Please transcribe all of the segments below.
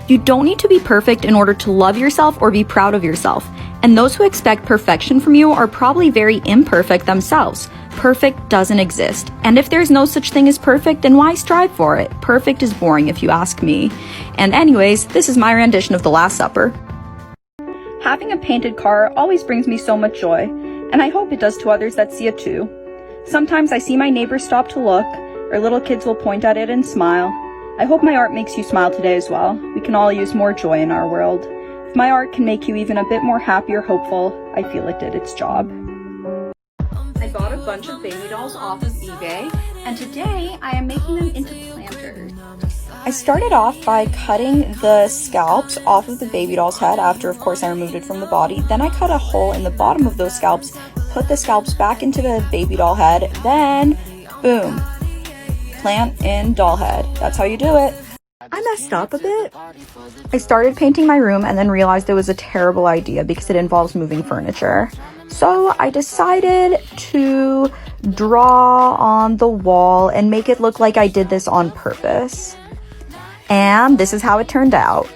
You don't need to be perfect in order to love yourself or be proud of yourself. And those who expect perfection from you are probably very imperfect themselves. Perfect doesn't exist. And if there's no such thing as perfect, then why strive for it? Perfect is boring if you ask me. And anyways, this is my rendition of The Last Supper. Having a painted car always brings me so much joy, and I hope it does to others that see it too. Sometimes I see my neighbors stop to look, or little kids will point at it and smile. I hope my art makes you smile today as well. We can all use more joy in our world. If my art can make you even a bit more happy or hopeful, I feel it did its job. I bought a bunch of baby dolls off of eBay, and today I am making them into planters. I started off by cutting the scalps off of the baby doll's head after, of course, I removed it from the body. Then I cut a hole in the bottom of those scalps, put the scalps back into the baby doll head, then, boom, plant in doll head. That's how you do it. I messed up a bit. I started painting my room and then realized it was a terrible idea because it involves moving furniture. So I decided to draw on the wall and make it look like I did this on purpose. And this is how it turned out.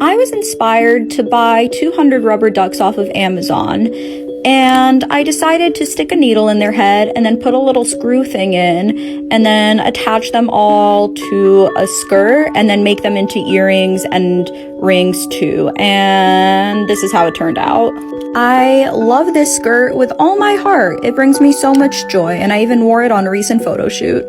I was inspired to buy 200 rubber ducks off of Amazon, and I decided to stick a needle in their head and then put a little screw thing in and then attach them all to a skirt and then make them into earrings and rings too. And this is how it turned out. I love this skirt with all my heart. It brings me so much joy, and I even wore it on a recent photo shoot.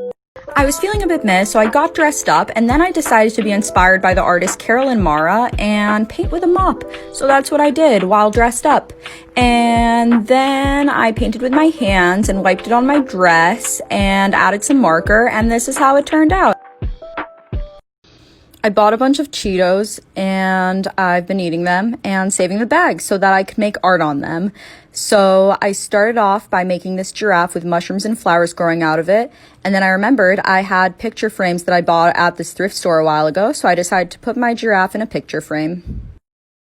I was feeling a bit meh, so I got dressed up, and then I decided to be inspired by the artist Carolyn Mara and paint with a mop. So that's what I did while dressed up. And then I painted with my hands and wiped it on my dress and added some marker, and this is how it turned out. I bought a bunch of Cheetos and I've been eating them and saving the bags so that I could make art on them. So I started off by making this giraffe with mushrooms and flowers growing out of it. And then I remembered I had picture frames that I bought at this thrift store a while ago. So I decided to put my giraffe in a picture frame.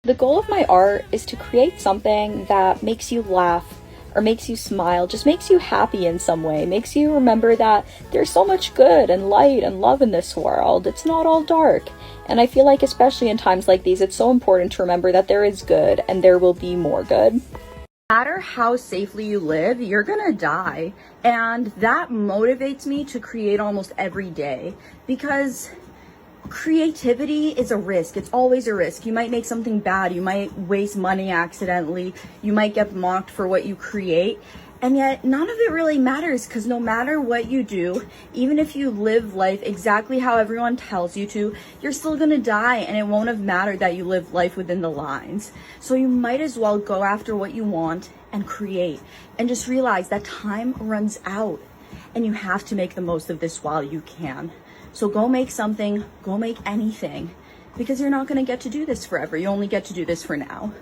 The goal of my art is to create something that makes you laugh or makes you smile, just makes you happy in some way, makes you remember that there's so much good and light and love in this world. It's not all dark. And I feel like especially in times like these, it's so important to remember that there is good and there will be more good. No matter how safely you live, you're gonna die. And that motivates me to create almost every day because creativity is a risk. It's always a risk. You might make something bad. You might waste money accidentally. You might get mocked for what you create. And yet none of it really matters because no matter what you do, even if you live life exactly how everyone tells you to, you're still going to die, and it won't have mattered that you live life within the lines. So you might as well go after what you want and create, and just realize that time runs out and you have to make the most of this while you can. So go make something, go make anything, because you're not going to get to do this forever. You only get to do this for now.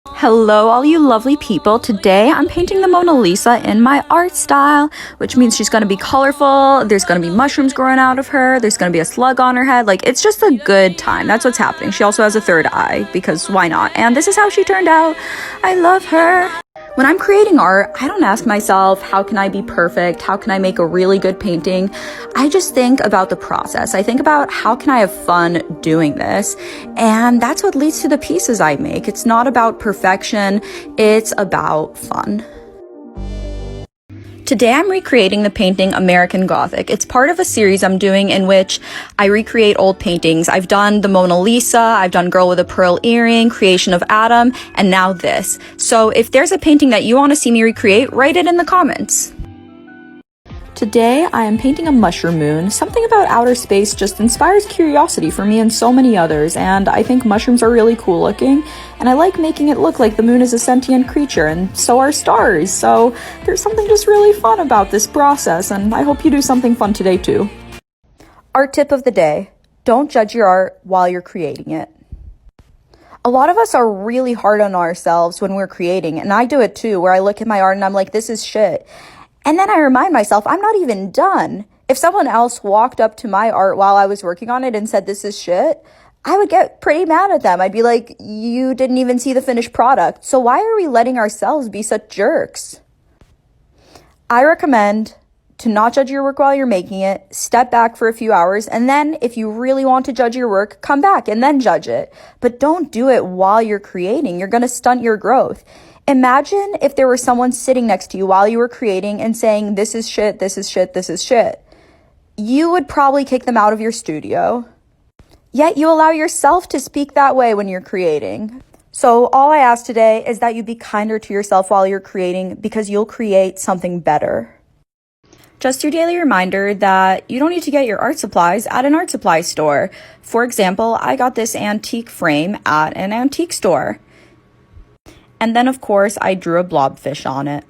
Hello, all you lovely people. Today I'm painting the Mona Lisa in my art style, which means she's going to be colorful. There's going to be mushrooms growing out of her. There's going to be a slug on her head. Like, it's just a good time. That's what's happening. She also has a third eye because why not? And this is how she turned out. I love her. When I'm creating art, I don't ask myself, how can I be perfect? How can I make a really good painting? I just think about the process. I think about how can I have fun doing this? And that's what leads to the pieces I make. It's not about perfection. It's about fun. Today I'm recreating the painting American Gothic. It's part of a series I'm doing in which I recreate old paintings. I've done the Mona Lisa, I've done Girl with a Pearl Earring, Creation of Adam, and now this. So if there's a painting that you want to see me recreate, write it in the comments. Today, I am painting a mushroom moon. Something about outer space just inspires curiosity for me and so many others, and I think mushrooms are really cool looking, and I like making it look like the moon is a sentient creature, and so are stars, so there's something just really fun about this process, and I hope you do something fun today too. Art tip of the day: don't judge your art while you're creating it. A lot of us are really hard on ourselves when we're creating, and I do it too, where I look at my art and I'm like, this is shit. And then I remind myself, I'm not even done. If someone else walked up to my art while I was working on it and said, this is shit, I would get pretty mad at them. I'd be like, you didn't even see the finished product. So why are we letting ourselves be such jerks? I recommend to not judge your work while you're making it, step back for a few hours, and then if you really want to judge your work, come back and then judge it. But don't do it while you're creating. You're going to stunt your growth. Imagine if there was someone sitting next to you while you were creating and saying, this is shit, this is shit, this is shit. You would probably kick them out of your studio. Yet you allow yourself to speak that way when you're creating. So all I ask today is that you be kinder to yourself while you're creating, because you'll create something better. Just your daily reminder that you don't need to get your art supplies at an art supply store. For example, I got this antique frame at an antique store. And then, of course, I drew a blobfish on it.